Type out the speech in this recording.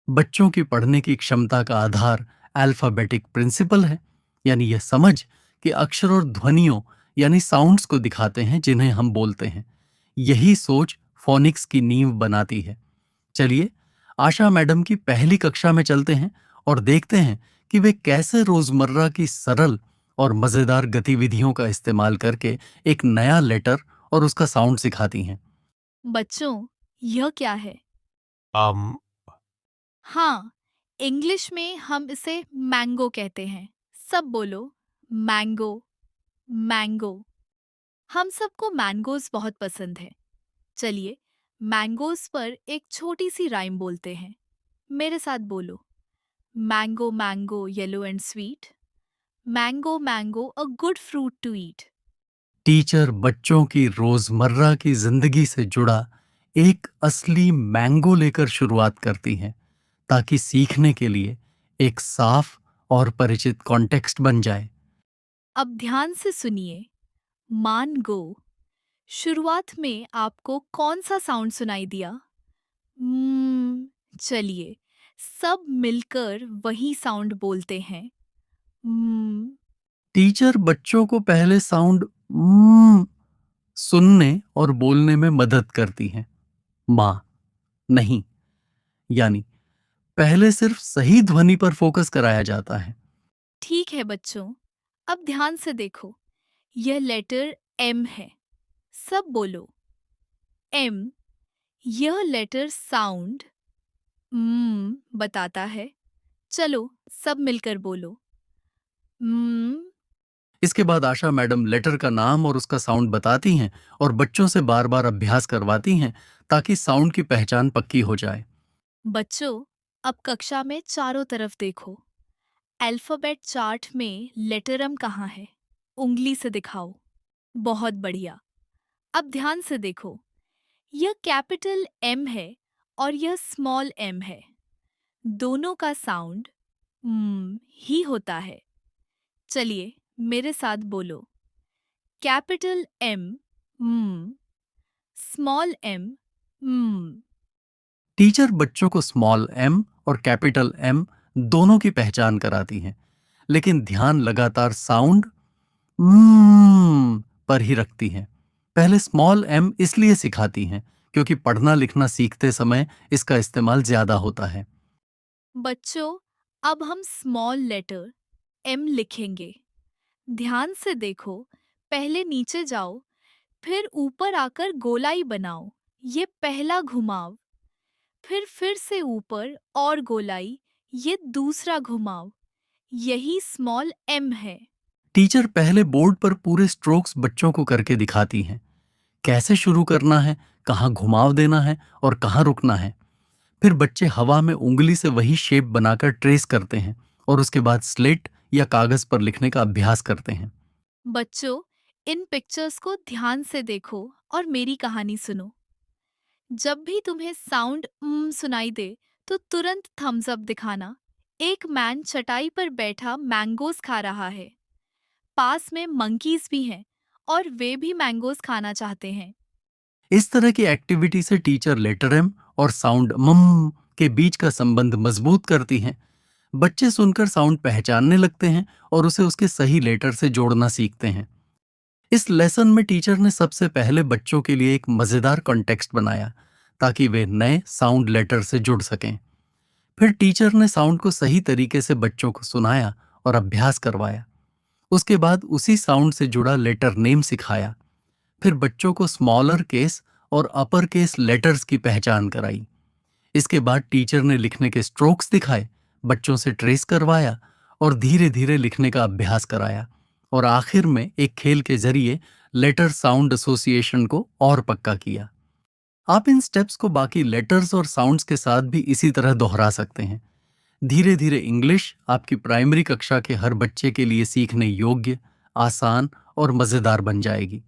बच्चों की पढ़ने की क्षमता का आधार अल्फाबेटिक प्रिंसिपल है, यानी यह समझ कि अक्षर और ध्वनियों यानी साउंड्स को दिखाते हैं जिन्हें हम बोलते हैं। यही सोच फोनिक्स की नींव बनाती है। चलिए आशा मैडम की पहली कक्षा में चलते हैं और देखते हैं कि वे कैसे रोजमर्रा की सरल और मजेदार गतिविधियों का इस्तेमाल करके एक नया लेटर और उसका साउंड सिखाती हैं। बच्चों, यह क्या है? Um, हाँ, इंग्लिश में हम इसे मैंगो कहते हैं। सब बोलो, मैंगो, मैंगो। हम सबको मैंगोज बहुत पसंद है। चलिए, मैंगोज पर एक छोटी सी राइम बोलते हैं। मेरे साथ बोलो, mango mango yellow and sweet, mango mango a good fruit to eat. Teacher बच्चों की रोजमर्रा की जिंदगी से जुड़ा एक असली मैंगो लेकर शुरुआत करती हैं, ताकि सीखने के लिए एक साफ और परिचित कॉन्टेक्स्ट बन जाए। अब ध्यान से सुनिए, मान गो। शुरुआत में आपको कौन सा साउंड सुनाई दिया? चलिए, सब मिलकर वही साउंड बोलते हैं। "म्म", टीचर बच्चों को पहले साउंड "म्म" सुनने और बोलने में मदद करती हैं। मां नहीं, यानी पहले सिर्फ सही ध्वनि पर फोकस कराया जाता है। ठीक है बच्चों, अब ध्यान से देखो। यह लेटर एम है। सब बोलो, एम। यह लेटर साउंड बताता है। चलो, सब मिलकर बोलो, "म्म"। इसके बाद आशा मैडम लेटर का नाम और उसका साउंड बताती हैं और बच्चों से बार बार अभ्यास करवाती हैं, ताकि साउंड की पहचान पक्की हो जाए। बच्चों, अब कक्षा में चारों तरफ देखो। अल्फाबेट चार्ट में लेटर एम कहाँ है? उंगली से दिखाओ। बहुत बढ़िया। अब ध्यान से देखो। यह कैपिटल एम है और यह स्मॉल एम है। दोनों का साउंड ही होता है। चलिए, मेरे साथ बोलो, capital M, small M, teacher बच्चों को स्मॉल एम और कैपिटल एम दोनों की पहचान कराती हैं, लेकिन ध्यान लगातार साउंड पर ही रखती हैं। पहले स्मॉल एम इसलिए सिखाती हैं क्योंकि पढ़ना लिखना सीखते समय इसका इस्तेमाल ज्यादा होता है। बच्चों, अब हम स्मॉल लेटर एम लिखेंगे। ध्यान से देखो। पहले नीचे जाओ, फिर ऊपर आकर गोलाई बनाओ। ये पहला घुमाव। फिर से ऊपर और गोलाई। ये दूसरा घुमाव। यही स्मॉल एम है। टीचर पहले बोर्ड पर पूरे स्ट्रोक्स बच्चों को करके दिखाती हैं, कैसे शुरू करना है, कहाँ घुमाव देना है और कहाँ रुकना है। फिर बच्चे हवा में उंगली से वही शेप बनाकर ट्रेस करते हैं और उसके बाद स्लेट या कागज पर लिखने का अभ्यास करते हैं। बच्चों, इन पिक्चर्स को ध्यान से देखो और मेरी कहानी सुनो। जब भी तुम्हें साउंड सुनाई दे, तो तुरंत थम्स अप दिखाना। एक मैन चटाई पर बैठा मैंगोज खा रहा है। पास में मंकीज भी हैं और वे भी मैंगोज खाना चाहते हैं। इस तरह की एक्टिविटी से टीचर लेटर एम और साउंड मम के बीच का संबंध मजबूत करती हैं। बच्चे सुनकर साउंड पहचानने लगते हैं और उसे उसके सही लेटर से जोड़ना सीखते हैं। इस लेसन में टीचर ने सबसे पहले बच्चों के लिए एक मजेदार कॉन्टेक्स्ट बनाया, ताकि वे नए साउंड लेटर से जुड़ सकें। फिर टीचर ने साउंड को सही तरीके से बच्चों को सुनाया और अभ्यास करवाया। उसके बाद उसी साउंड से जुड़ा लेटर नेम सिखाया। फिर बच्चों को स्मॉलर केस और अपर केस लेटर्स की पहचान कराई। इसके बाद टीचर ने लिखने के स्ट्रोक्स दिखाए, बच्चों से ट्रेस करवाया और धीरे धीरे लिखने का अभ्यास कराया, और आखिर में एक खेल के जरिए लेटर साउंड एसोसिएशन को और पक्का किया। आप इन स्टेप्स को बाकी लेटर्स और साउंड्स के साथ भी इसी तरह दोहरा सकते हैं। धीरे धीरे इंग्लिश आपकी प्राइमरी कक्षा के हर बच्चे के लिए सीखने योग्य, आसान और मजेदार बन जाएगी।